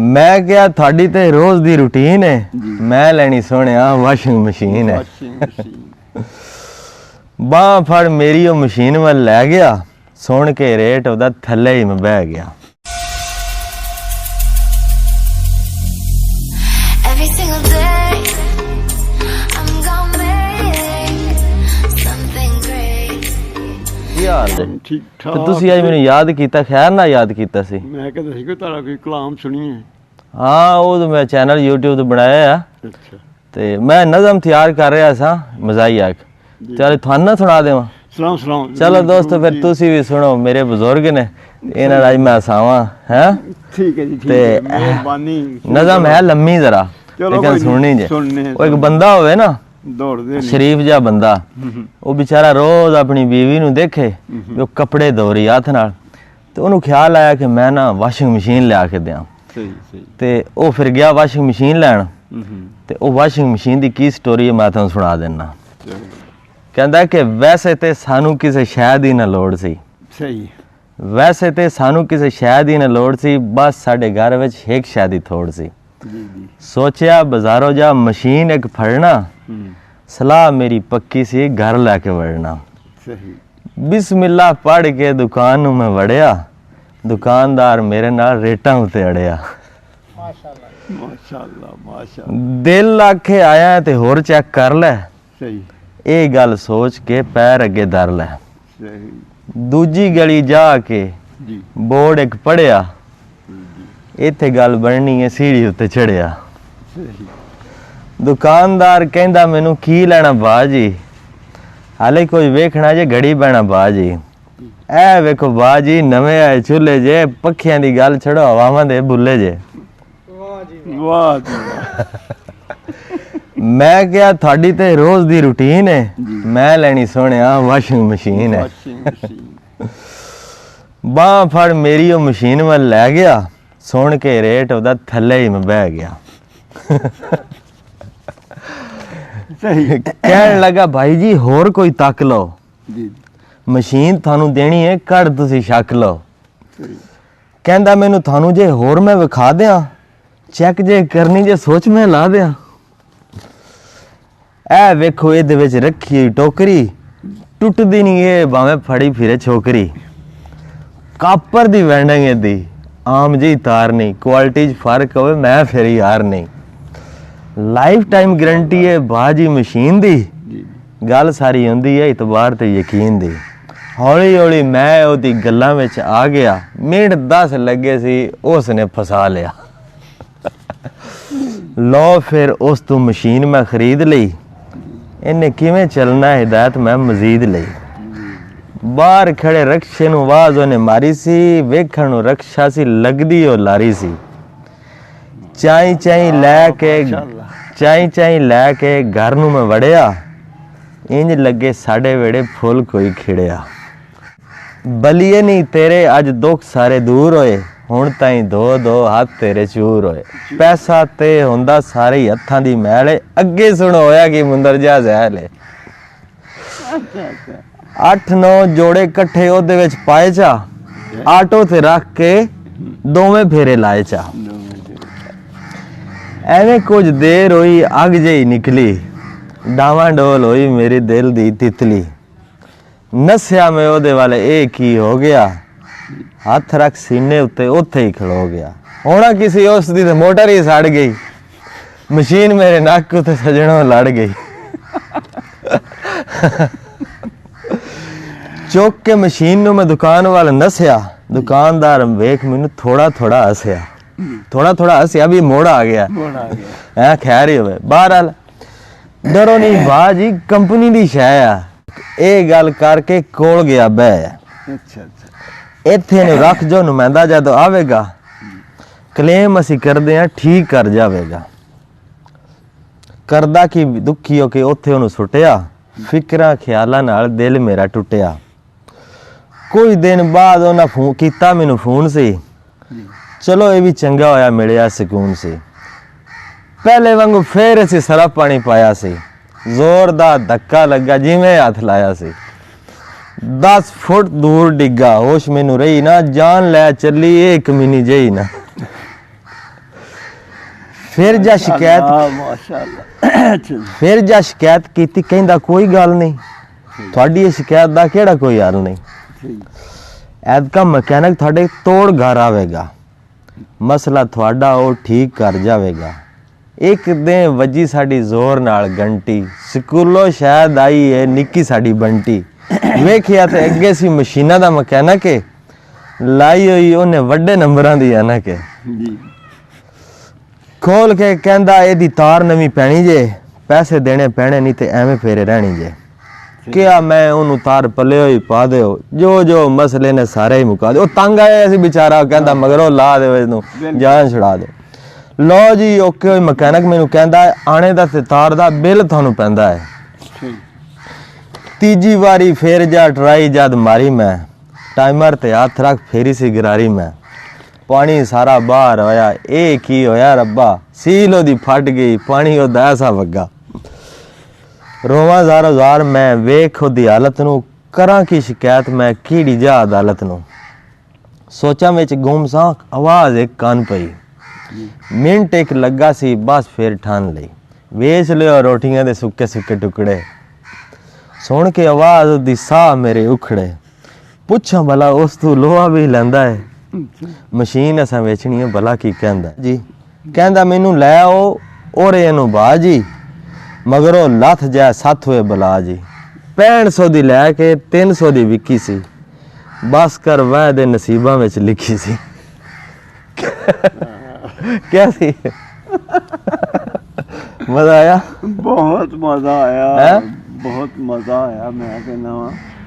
मैं क्या थोड़ी ते रोज दी रूटीन है, मैं लेनी सोनिया वाशिंग मशीन है। बाह फड़ मेरी वो मशीन वाल लै गया, सुन के रेट ओदा थल्ले ही मैं बह गया। ठीक ठाक ਤੁਸੀਂ ਅੱਜ ਮੈਨੂੰ ਯਾਦ ਕੀਤਾ, ਖੈਰ ਨਾ ਯਾਦ ਕੀਤਾ ਸੀ। ਮੈਂ ਕਹਿੰਦਾ ਸੀ ਕਿ ਤੁਹਾਡਾ ਕੋਈ ਕਲਾਮ ਸੁਣੀਏ। ਹਾਂ ਉਹ ਤਾਂ ਮੈਂ ਚੈਨਲ YouTube ਤੇ ਬਣਾਇਆ ਆ ਅੱਛਾ ਤੇ ਮੈਂ ਨਜ਼ਮ ਤਿਆਰ ਕਰ ਰਿਹਾ ਸਾਂ ਮਜ਼ਾਈਆ। ਚਲ ਤੁਹਾਨੂੰ ਨਾ ਸੁਣਾ ਦੇਵਾਂ। ਸਲਾਮ ਸਲਾਮ। ਚਲੋ ਦੋਸਤੋ ਫਿਰ ਤੁਸੀਂ ਵੀ ਸੁਣੋ, ਮੇਰੇ ਬਜ਼ੁਰਗ ਨੇ ਇਹਨਾਂ ਦਾ ਮੈਂ ਹਸਾਵਾਂ ਹੈ। ਠੀਕ ਹੈ ਜੀ ਠੀਕ ਹੈ, ਮਿਹਰਬਾਨੀ। ਨਜ਼ਮ ਹੈ ਲੰਮੀ ਜ਼ਰਾ ਲੇਕਿन ਸੁਣਨੀ ਜੇ। ਉਹ ਇੱਕ ਬੰਦਾ ਹੋਵੇ ਨਾ ਦੌੜਦੇ ਸ਼ਰੀਫ ਜਿਹਾ ਬੰਦਾ, ਉਹ ਵਿਚਾਰਾ ਰੋਜ਼ ਆਪਣੀ ਬੀਵੀ ਨੂੰ ਦੇਖੇ ਉਹ ਕੱਪੜੇ ਧੋ ਰਹੀ ਹੱਥ ਨਾਲ, ਤੇ ਉਹਨੂੰ ਖਿਆਲ ਆਇਆ ਕਿ ਮੈਂ ਨਾ ਵਾਸ਼ਿੰਗ ਮਸ਼ੀਨ ਲਿਆ ਕੇ ਦਿਆਂ। ਸਹੀ ਸਹੀ। ਤੇ ਉਹ ਫਿਰ ਗਿਆ ਵਾਸ਼ਿੰਗ ਮਸ਼ੀਨ ਲੈਣ, ਤੇ ਉਹ ਵਾਸ਼ਿੰਗ ਮਸ਼ੀਨ ਦੀ ਕੀ ਸਟੋਰੀ ਹੈ ਮੈਂ ਤੁਹਾਨੂੰ ਸੁਣਾ ਦਿੰਦਾ। ਕਹਿੰਦਾ ਕਿ ਵੈਸੇ ਤੇ ਸਾਨੂੰ ਕਿਸੇ ਸ਼ੈ ਦੀ ਨਾ ਲੋੜ ਸੀ। ਸਹੀ। ਵੈਸੇ ਤੇ ਸਾਨੂੰ ਕਿਸੇ ਸ਼ੈ ਦੀ ਨਾ ਲੋੜ ਸੀ, ਬਸ ਸਾਡੇ ਘਰ ਵਿੱਚ ਇੱਕ ਸ਼ੈ ਦੀ ਥੋੜ ਸੀ। ਸੋਚਿਆ ਬਾਜ਼ਾਰੋਂ ਜਾ ਮਸ਼ੀਨ ਇੱਕ ਫੜਨਾ, ਸਲਾਹ ਮੇਰੀ ਪੱਕੀ ਸੀ ਘਰ ਲੈ ਕੇ ਵੜਨਾ। ਸਹੀ। ਬਿਸਮਿਲ੍ਲਾ ਪੜ ਕੇ ਦੁਕਾਨ ਨੂੰ ਮੈਂ ਵੜਿਆ, ਦੁਕਾਨਦਾਰ ਮੇਰੇ ਨਾਲ ਰੇਟਾਂ ਉੱਤੇ ਅੜਿਆ। ਮਾਸ਼ਾਅੱਲਾ ਮਾਸ਼ਾਅੱਲਾ ਮਾਸ਼ਾਅੱਲਾ। ਦਿਲ ਆਖੇ ਆਇਆ ਤੇ ਹੋਰ ਚੈੱਕ ਕਰ ਲੈ। ਸਹੀ। ਇਹ ਗੱਲ ਸੋਚ ਕੇ ਪੈਰ ਅੱਗੇ ਧਰ ਲੈ। ਸਹੀ। ਦੂਜੀ ਗਲੀ ਜਾ ਕੇ ਜੀ ਬੋਰਡ ਇੱਕ ਪੜਿਆ, ਇੱਥੇ ਗੱਲ ਬਣਨੀ ਹੈ ਸੀੜੀ ਉੱਤੇ ਚੜਿਆ। ਦੁਕਾਨਦਾਰ ਕਹਿੰਦਾ ਮੈਨੂੰ ਕੀ ਲੈਣਾ ਬਾਜੀ, ਹਾਲੇ ਕੋਈ ਵੇਖਣਾ ਜੇ ਘੜੀ ਬਹਿਣਾ ਬਾਜੀ। ਇਹ ਵੇਖੋ ਬਾਜੀ ਨਵੇਂ ਆਏ ਚੁੱਲੇ ਜੇ, ਪੱਖਿਆਂ ਦੀ ਗੱਲ ਛੜੋ ਹਵਾਵਾਂ ਦੇ ਬੁੱਲੇ ਜੇ। ਵਾਹ ਜੀ ਵਾਹ ਜੀ। ਮੈਂ ਕਿਹਾ ਤੁਹਾਡੀ ਤੇ ਰੋਜ਼ ਦੀ ਰੂਟੀਨ ਹੈ, ਮੈਂ ਲੈਣੀ ਸੋਹਣਿਆ ਵਾਸ਼ਿੰਗ ਮਸ਼ੀਨ ਹੈ। ਬਾਹ ਫੜ ਮੇਰੀ ਉਹ ਮਸ਼ੀਨ ਵੱਲ ਲੈ ਗਿਆ, ਸੁਣ ਕੇ ਰੇਟ ਉਹਦਾ ਥੱਲੇ ਹੀ ਮੈਂ ਬਹਿ ਗਿਆ। ਕਹਿਣ ਲੱਗਾ ਭਾਈ ਜੀ ਹੋਰ ਕੋਈ ਤੱਕ ਲਓ, ਮਸ਼ੀਨ ਤੁਹਾਨੂੰ ਦੇਣੀ ਹੈ ਕੱਢ ਤੁਸੀਂ ਛੱਕ ਲਓ। ਕਹਿੰਦਾ ਮੈਨੂੰ ਤੁਹਾਨੂੰ ਜੇ ਹੋਰ ਮੈਂ ਵਿਖਾ ਦਿਆਂ, ਚੈੱਕ ਜੇ ਕਰਨੀ ਜੇ ਸੋਚ ਮੈਂ ਲਾ ਦਿਆਂ। ਇਹ ਵੇਖੋ ਇਹਦੇ ਵਿੱਚ ਰੱਖੀ ਹੋਈ ਟੋਕਰੀ, ਟੁੱਟਦੀ ਨਹੀਂ ਇਹ ਭਾਵੇਂ ਫੜੀ ਫਿਰੇ ਛੋਕਰੀ। ਕਾਪਰ ਦੀ ਵੈਂਡਿੰਗ ਇਹਦੀ, ਆਮ ਜੀ ਤਾਰ ਨਹੀਂ, ਕੁਆਲਿਟੀ 'ਚ ਫਰਕ ਹੋਵੇ ਮੈਂ ਫਿਰ ਯਾਰ ਨਹੀਂ। ਲਾਈਫ ਟਾਈਮ ਗਰੰਟੀ ਹੈ ਬਾਜੀ ਮਸ਼ੀਨ ਦੀ, ਗੱਲ ਸਾਰੀ ਹੁੰਦੀ ਹੈ ਇਤਬਾਰ ਤੇ ਯਕੀਨ ਦੀ। ਹੌਲੀ ਹੌਲੀ ਮੈਂ ਉਹਦੀ ਗੱਲਾਂ ਵਿੱਚ ਆ ਗਿਆ, ਮਿੰਟ 10 ਲੱਗੇ ਸੀ ਉਸ ਨੇ ਫਸਾ ਲਿਆ। ਲੋ ਫਿਰ ਉਸ ਤੋਂ ਮਸ਼ੀਨ ਮੈਂ ਖਰੀਦ ਲਈ, ਇਹਨੇ ਕਿਵੇਂ ਚੱਲਣਾ ਹਿਦਾਇਤ ਮੈਂ ਮਜ਼ੀਦ ਲਈ। ਬਾਹਰ ਖੜੇ ਰਕਸ਼ੇ ਨੂੰ ਆਵਾਜ਼ ਉਹਨੇ ਮਾਰੀ ਸੀ, ਵੇਖਣ ਨੂੰ ਰਕਸ਼ਾ ਸੀ ਲੱਗਦੀ ਉਹ ਲਾਰੀ ਸੀ। ਚਾਈ ਚਾਈ ਲੈ ਕੇ ਘਰ ਨੂੰ ਮੈਂ ਵੜਿਆ, ਇੰਜ ਲੱਗੇ ਸਾਡੇ ਵੇੜੇ ਫੁੱਲ ਕੋਈ ਖਿੜਿਆ। ਬਲੀਏ ਨਹੀਂ ਤੇਰੇ ਅੱਜ ਦੁੱਖ ਸਾਰੇ ਦੂਰ ਹੋਏ, ਹੁਣ ਤਾਈਂ ਦੋ ਦੋ ਹੱਥ ਤੇਰੇ ਚੂਰ ਹੋਏ। ਪੈਸਾ ਤੇ ਹੁੰਦਾ ਸਾਰੇ ਹੱਥਾਂ ਦੀ ਮੈਲ, ਅੱਗੇ ਸੁਣ ਹੋਇਆ ਕਿ ਮੁੰਦਰ ਜਾ ਜ਼ਹਿਲ। 8-9 ਜੋੜੇ ਇਕੱਠੇ ਉਹਦੇ ਵਿੱਚ ਪਾਏ ਚਾ, ਆਟੋ ਤੇ ਰੱਖ ਕੇ ਦੋਵੇਂ ਫੇਰੇ ਲਾਏ ਚਾ। ਐਵੇਂ ਕੁਝ ਦੇਰ ਹੋਈ ਅੱਗ ਜਿਹੀ ਨਿਕਲੀ, ਡਾਵਾਂ ਡੋਲ ਹੋਈ ਮੇਰੇ ਦਿਲ ਦੀ ਤਿਤਲੀ। ਨਸਿਆ ਮੈਂ ਉਹਦੇ ਵਾਲੇ ਇਹ ਕੀ ਹੋ ਗਿਆ, ਹੱਥ ਰੱਖ ਸੀਨੇ ਉੱਤੇ ਉੱਥੇ ਹੀ ਖਲੋ ਗਿਆ। ਹੋਣਾ ਕਿਸੇ ਉਸ ਦੀ ਤੇ ਮੋਟਰ ਹੀ ਸੜ ਗਈ, ਮਸ਼ੀਨ ਮੇਰੇ ਨੱਕ ਉੱਤੇ ਸਜਣੋਂ ਲੜ ਗਈ। ਚੁੱਕ ਕੇ ਮਸ਼ੀਨ ਨੂੰ ਮੈਂ ਦੁਕਾਨ ਵੱਲ ਨਸਿਆ, ਦੁਕਾਨਦਾਰ ਵੇਖ ਮੈਨੂੰ ਥੋੜਾ ਥੋੜਾ ਹੱਸਿਆ ਵੀ ਮੋੜ ਆ ਗਿਆ ਹੈ। ਖੈਰ ਹੀ ਹੋਵੇ, ਬਹਰਹਾਲ ਡਰੋ ਨਹੀਂ ਬਾਜੀ ਕੰਪਨੀ ਦੀ ਸ਼ੈ ਆ। ਇਹ ਗੱਲ ਕਰਕੇ ਕੋਲ ਗਿਆ ਬਹਿ, ਇੱਥੇ ਨੂੰ ਰੱਖ ਜੋ ਨੁਮਾਇੰਦਾ ਜਦੋਂ ਆਵੇਗਾ, ਕਲੇਮ ਅਸੀਂ ਕਰਦੇ ਹਾਂ ਠੀਕ ਕਰ ਜਾਵੇਗਾ। ਕਰਦਾ ਕਿ ਦੁਖੀ ਹੋ ਕੇ ਉੱਥੇ ਉਹਨੂੰ ਸੁੱਟਿਆ, ਫਿਕਰਾਂ ਖਿਆਲਾਂ ਨਾਲ ਦਿਲ ਮੇਰਾ ਟੁੱਟਿਆ। ਕੁਝ ਦਿਨ ਬਾਅਦ ਉਹਨਾਂ ਕੀਤਾ ਮੈਨੂੰ ਫੋਨ ਸੀ, ਚਲੋ ਇਹ ਵੀ ਚੰਗਾ ਹੋਇਆ ਮਿਲਿਆ ਸਕੂਨ ਸੀ। ਪਹਿਲੇ ਵਾਂਗੂ ਫੇਰ ਅਸੀਂ ਸਰਫ ਪਾਣੀ ਪਾਇਆ ਸੀ, ਜ਼ੋਰਦਾਰ ਧੱਕਾ ਲੱਗਾ ਜਿਵੇਂ ਹੱਥ ਲਾਇਆ ਸੀ। 10 ਫੁੱਟ ਦੂਰ ਡਿੱਗਾ, ਹੋਸ਼ ਮੈਨੂੰ ਰਹੀ ਨਾ, ਜਾਨ ਲੈ ਚੱਲੀ ਇਹ ਕਮੀਨੀ ਜਿਹੀ ਨਾ। फिर जा शिकायत माशाअल्लाह फिर जा शिकायत कीती कहंदा कोई गल नहीं थोड़ी ये शिकायत दा केड़ा कोई हल नहीं ऐदका मैकेनिक थोड़े तोड़ घर आवेगा मसला थोड़ा वो ठीक कर जावेगा एक दिन वजी साड़ी जोर नाल घंटी स्कूलों शायद आई है निक्की साड़ी बंटी वेखिया ते अगे सी मशीना दा मैकेनिक है लाई हुई उन्हें वड्डे नंबरां दी ऐनक है खोल के कहंदा एदी तार नवी पैनी जे पैसे देने पैने नहीं ते एवें फेरे रहनी जे क्या मैं उन्होंने तार पले ही पा दो जो जो मसले ने सारे ही मुका दे तंग आया सी बेचारा कहता मगरों ला दे जान छुड़ा दो लो जी ओके मैकेनिक मैनू कहंदा आने दा ते तार दा बिल थानू पैंदा है तीजी बारी फिर जा ट्राई जद मारी मैं टाइमर ते हाथ रख फेरी सी गिरारी मैं पानी सारा बाहर होया ए की होया रब्बा सील ओदी फट गई पानी ओदा ऐसा वगा रोवां ज़ार मैं वेख ओदी हालत नू करां की शिकायत मैं कीड़ी जा अदालत नू सोचा विच गुम सा आवाज़ एक कान पई मिनट एक लगा सी बस फिर ठान लई वेच लियो रोटियां दे सुक्के सुक्के टुकड़े सुन के आवाज़ ओदी साह मेरे उखड़े पुछां भला उस तू लोहा भी लैंदा है मशीन असां वेचनी है भला की कहंदा जी कहंदा मैनू लै आओ और इनू बा जी मगरों लथ जाए 7 हुए बला जी 6500 दी लैके 300 दी विकी सी बस कर वह दे नसीबां विच लिखी सी क्या सी मजा आया बहुत मजा आया है? बहुत मजा आया मैं कहना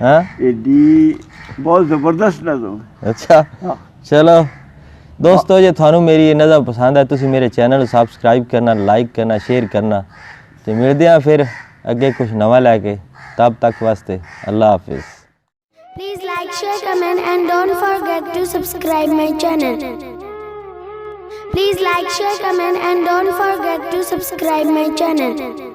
हाँ एडी बहुत जबरदस्त नज़म अच्छा हाँ। चलो दोस्तों जे थानू मेरी ये नज़म पसंद है तुसी मेरे चैनल सब्सक्राइब करना लाइक करना शेयर करना तो मिलते हैं फिर अगे कुछ नवा लैके तब तक वास्ते अल्लाह हाफिज़ Please like, share, comment and don't forget to subscribe my channel. Please like, share, comment and don't forget to subscribe my channel.